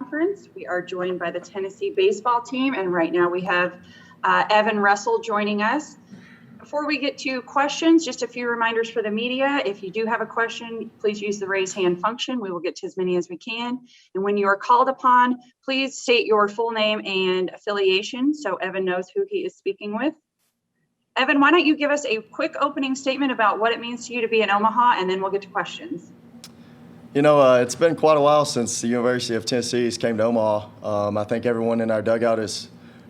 conference. We are joined by the Tennessee baseball team, and right now we have Evan Russell joining us. Before we get to questions, just a few reminders for the media. If you do have a question, please use the raise hand function. We will get to as many as we can. And when you are called upon, please state your full name and affiliation so Evan knows who he is speaking with. Evan, why don't you give us a quick opening statement about what it means to you to be in Omaha, and then we'll get to questions. You know, it's been quite a while since the University of Tennessee came to Omaha. I think everyone in our dugout is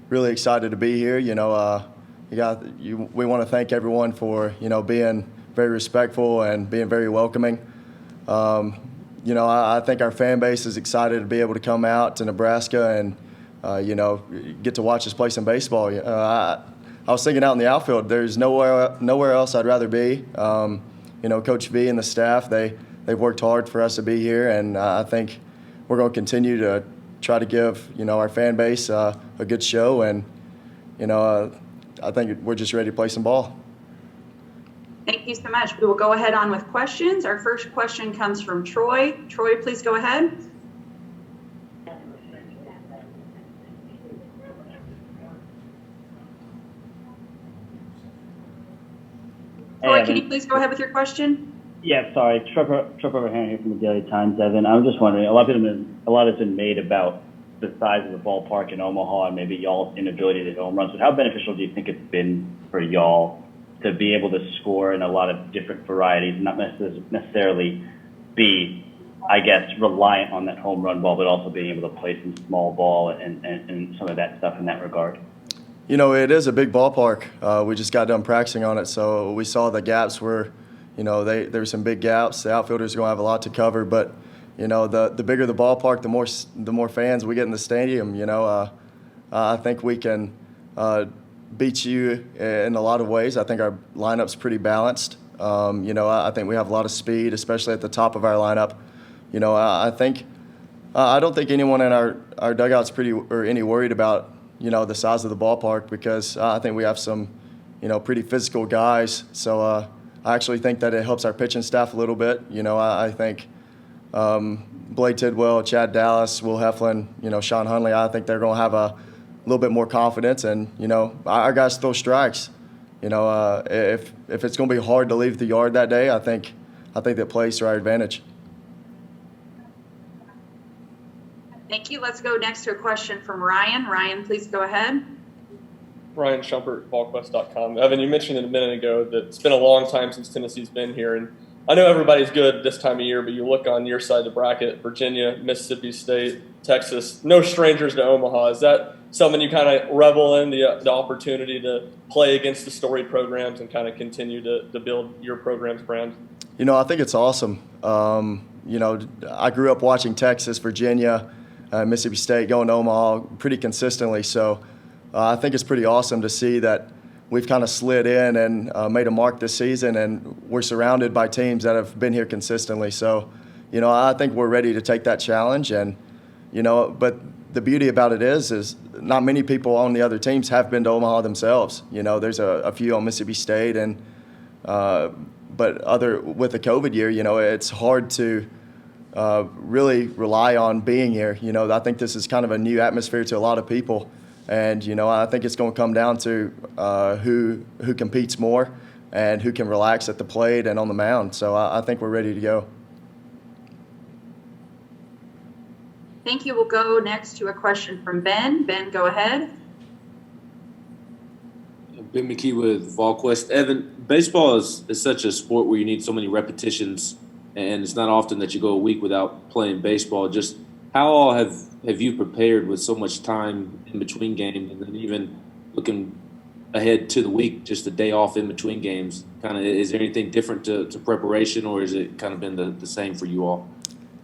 really excited to be here. You know, we want to thank everyone for, being very respectful and being very welcoming. I think our fan base is excited to be able to come out to Nebraska and, get to watch us play some baseball. I was thinking out in the outfield, there's nowhere else I'd rather be. Coach V and the staff, they've worked hard for us to be here, and I think we're going to continue to try to give, our fan base a good show, and, I think we're just ready to play some ball. Thank you so much. We will go ahead on with questions. Our first question comes from Troy. Troy, please go ahead. Troy, can you please go ahead with your question? Yeah, sorry. Trevor Overhand here from the Daily Times, Evan. I was just wondering, a lot has been made about the size of the ballpark in Omaha and maybe y'all's inability to hit home runs. But how beneficial do you think it's been for y'all to be able to score in a lot of different varieties, not necessarily be, I guess, reliant on that home run ball, but also being able to play some small ball and some of that stuff in that regard? You know, it is a big ballpark. We just got done practicing on it, so we saw the gaps were, there were some big gaps. The outfielders are going to have a lot to cover, but, the bigger the ballpark, the more fans we get in the stadium. I think we can beat you in a lot of ways. I think our lineup's pretty balanced. I think we have a lot of speed, especially at the top of our lineup. I don't think anyone in our dugout's any worried about, the size of the ballpark, because I think we have some, pretty physical guys. So I actually think that it helps our pitching staff a little bit. I think Blake Tidwell, Chad Dallas, Will Heflin, Sean Hunley, I think they're going to have a little bit more confidence. And, our guys throw strikes. If it's going to be hard to leave the yard that day, I think that plays to our advantage. Thank you. Let's go next to a question from Ryan. Ryan, please go ahead. Ryan Shumpert, VolQuest.com. Evan, you mentioned a minute ago that it's been a long time since Tennessee's been here, and I know everybody's good this time of year, but you look on your side of the bracket, Virginia, Mississippi State, Texas, no strangers to Omaha. Is that something you kind of revel in, the opportunity to play against the storied programs and kind of continue to build your program's brand? I think it's awesome. I grew up watching Texas, Virginia, Mississippi State, going to Omaha pretty consistently, so I think it's pretty awesome to see that we've kind of slid in and made a mark this season, and we're surrounded by teams that have been here consistently. So, I think we're ready to take that challenge. And, but the beauty about it is not many people on the other teams have been to Omaha themselves. There's a few on Mississippi State, and but with the COVID year, it's hard to really rely on being here. I think this is kind of a new atmosphere to a lot of people. And, I think it's going to come down to who competes more and who can relax at the plate and on the mound. So I think we're ready to go. Thank you. We'll go next to a question from Ben. Ben, go ahead. Ben McKee with VolQuest. Evan, baseball is such a sport where you need so many repetitions, and it's not often that you go a week without playing baseball. Just how all have you prepared with so much time in between games, and then even looking ahead to the week, just a day off in between games? Is there anything different to preparation, or has it kind of been the same for you all?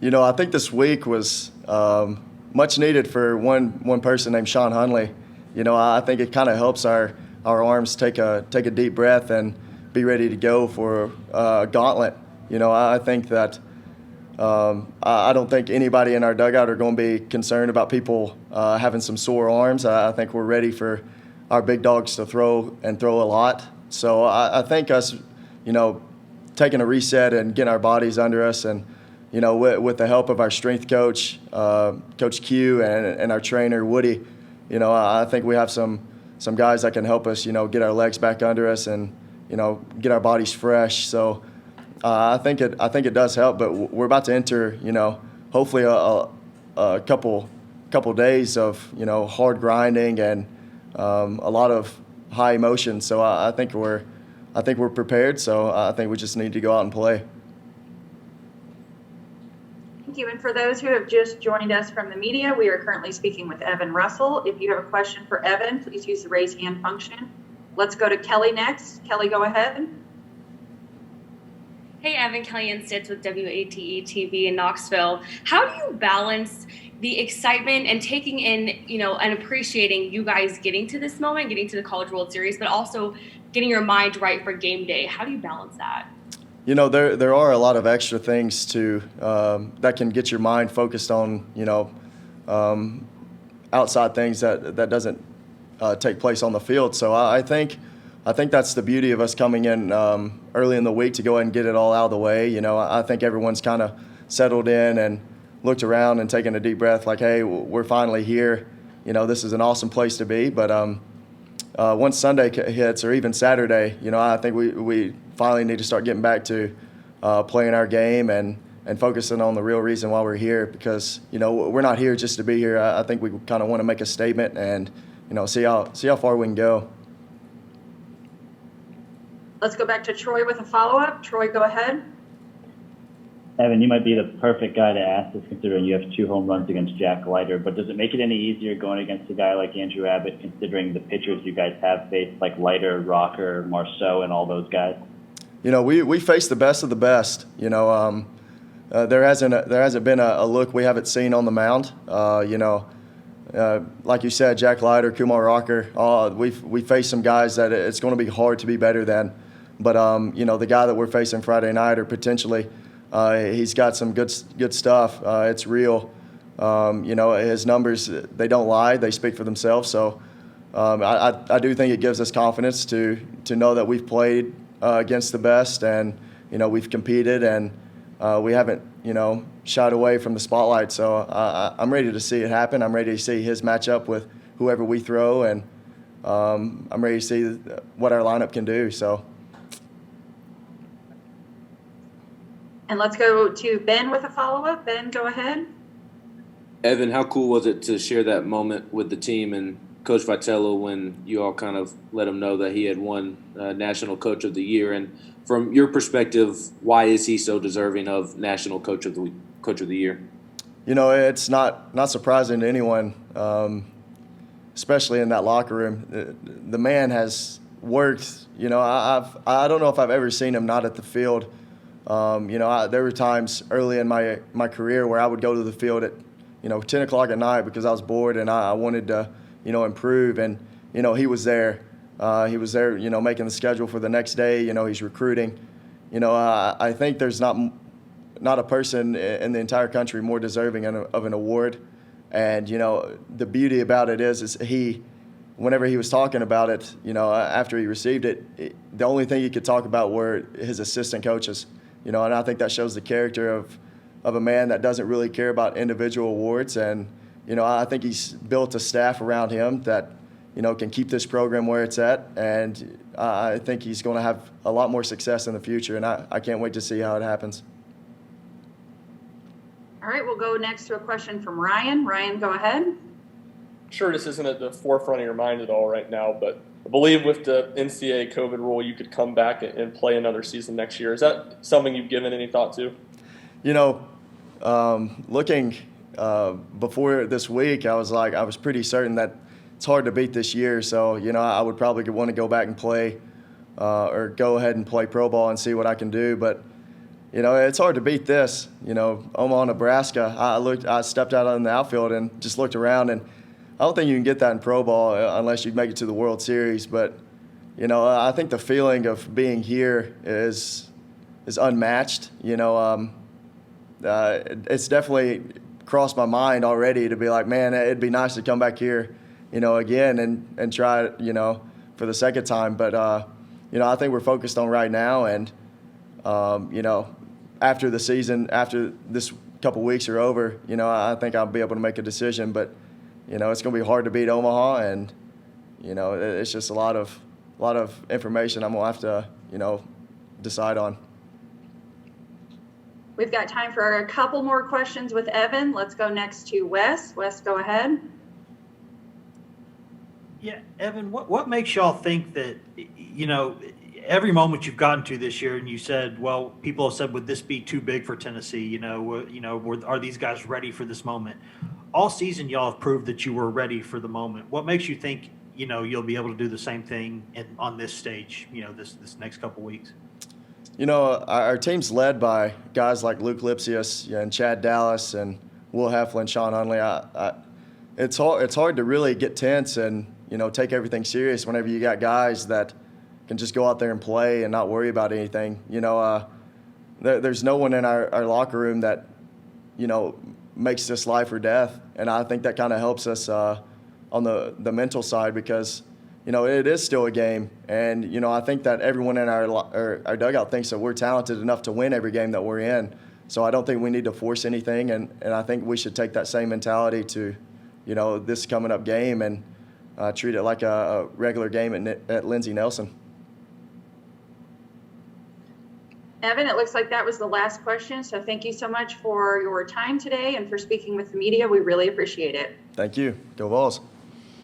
I think this week was much needed for one person named Sean Hunley. I think it kind of helps our arms take a deep breath and be ready to go for a gauntlet. I think that I don't think anybody in our dugout are going to be concerned about people having some sore arms. I think we're ready for our big dogs to throw a lot. So I think us, taking a reset and getting our bodies under us and, with the help of our strength coach, Coach Q, and our trainer, Woody, I think we have some guys that can help us, get our legs back under us and, get our bodies fresh. So I think it does help, but we're about to enter, hopefully a couple days of, hard grinding and a lot of high emotion. So I think we're prepared. So I think we just need to go out and play. Thank you. And for those who have just joined us from the media, we are currently speaking with Evan Russell. If you have a question for Evan, please use the raise hand function. Let's go to Kelly next. Kelly, go ahead. Hey, Evan, Kelly and Stitz with WATE TV in Knoxville. How do you balance the excitement and taking in, and appreciating you guys getting to this moment, getting to the College World Series, but also getting your mind right for game day? How do you balance that? There are a lot of extra things that can get your mind focused on, outside things that doesn't take place on the field. So I think that's the beauty of us coming in early in the week to go ahead and get it all out of the way. I think everyone's kind of settled in and looked around and taken a deep breath like, hey, we're finally here. This is an awesome place to be. But once Sunday hits or even Saturday, I think we finally need to start getting back to playing our game and focusing on the real reason why we're here, because, we're not here just to be here. I think we kind of want to make a statement and, see how far we can go. Let's go back to Troy with a follow-up. Troy, go ahead. Evan, you might be the perfect guy to ask this, considering you have 2 home runs against Jack Leiter, but does it make it any easier going against a guy like Andrew Abbott, considering the pitchers you guys have faced, like Leiter, Rucker, Marceau, and all those guys? We face the best of the best. There hasn't been a look we haven't seen on the mound. Like you said, Jack Leiter, Kumar Rucker, we face some guys that it's going to be hard to be better than. But the guy that we're facing Friday night, or potentially, he's got some good stuff. It's real. His numbers, they don't lie. They speak for themselves. So I do think it gives us confidence to know that we've played against the best, and we've competed, and we haven't shied away from the spotlight. So I'm ready to see it happen. I'm ready to see his matchup with whoever we throw, and I'm ready to see what our lineup can do. So. And let's go to Ben with a follow-up. Ben, go ahead. Evan, how cool was it to share that moment with the team and Coach Vitello when you all kind of let him know that he had won National Coach of the Year? And from your perspective, why is he so deserving of National Coach of the Year? It's not surprising to anyone, especially in that locker room. The man has worked. I don't know if I've ever seen him not at the field. There were times early in my career where I would go to the field at 10 o'clock at night because I was bored and I wanted to improve, and he was there. He was there, making the schedule for the next day. He's recruiting. I think there's not a person in the entire country more deserving of an award. And the beauty about it is whenever he was talking about it, after he received it, the only thing he could talk about were his assistant coaches. And I think that shows the character of a man that doesn't really care about individual awards. And I think he's built a staff around him that can keep this program where it's at, and I think he's going to have a lot more success in the future, and I can't wait to see how it happens. All right, we'll go next to a question from Ryan. Ryan, go ahead. Sure, this isn't at the forefront of your mind at all right now, but I believe with the NCAA COVID rule, you could come back and play another season next year. Is that something you've given any thought to? Looking before this week, I was pretty certain that it's hard to beat this year. So, I would probably want to go back and play or go ahead and play pro ball and see what I can do. But, it's hard to beat this. Omaha, Nebraska, I stepped out on the outfield and just looked around, and I don't think you can get that in pro ball unless you make it to the World Series. But, I think the feeling of being here is unmatched. It's definitely crossed my mind already to be like, man, it'd be nice to come back here, again and try, for the second time. But, I think we're focused on right now and, after the season, after this couple weeks are over, I think I'll be able to make a decision. But, it's going to be hard to beat Omaha, and, it's just a lot of information I'm going to have to, decide on. We've got time for a couple more questions with Evan. Let's go next to Wes. Wes, go ahead. Yeah, Evan, what makes y'all think that, every moment you've gotten to this year and you said, well, people have said, would this be too big for Tennessee? Are these guys ready for this moment? All season, y'all have proved that you were ready for the moment. What makes you think, you'll be able to do the same thing on this stage, this next couple weeks? Our team's led by guys like Luke Lipsius and Chad Dallas and Will Heflin, Sean Hunley. It's hard to really get tense and, take everything serious whenever you got guys that can just go out there and play and not worry about anything. There's no one in our locker room that, makes this life or death. And I think that kind of helps us on the mental side because, it is still a game. And, I think that everyone in our dugout thinks that we're talented enough to win every game that we're in. So I don't think we need to force anything. And I think we should take that same mentality to, this coming up game and treat it like a regular game at Lindsey Nelson. Evan, it looks like that was the last question. So thank you so much for your time today and for speaking with the media. We really appreciate it. Thank you. Go Vols.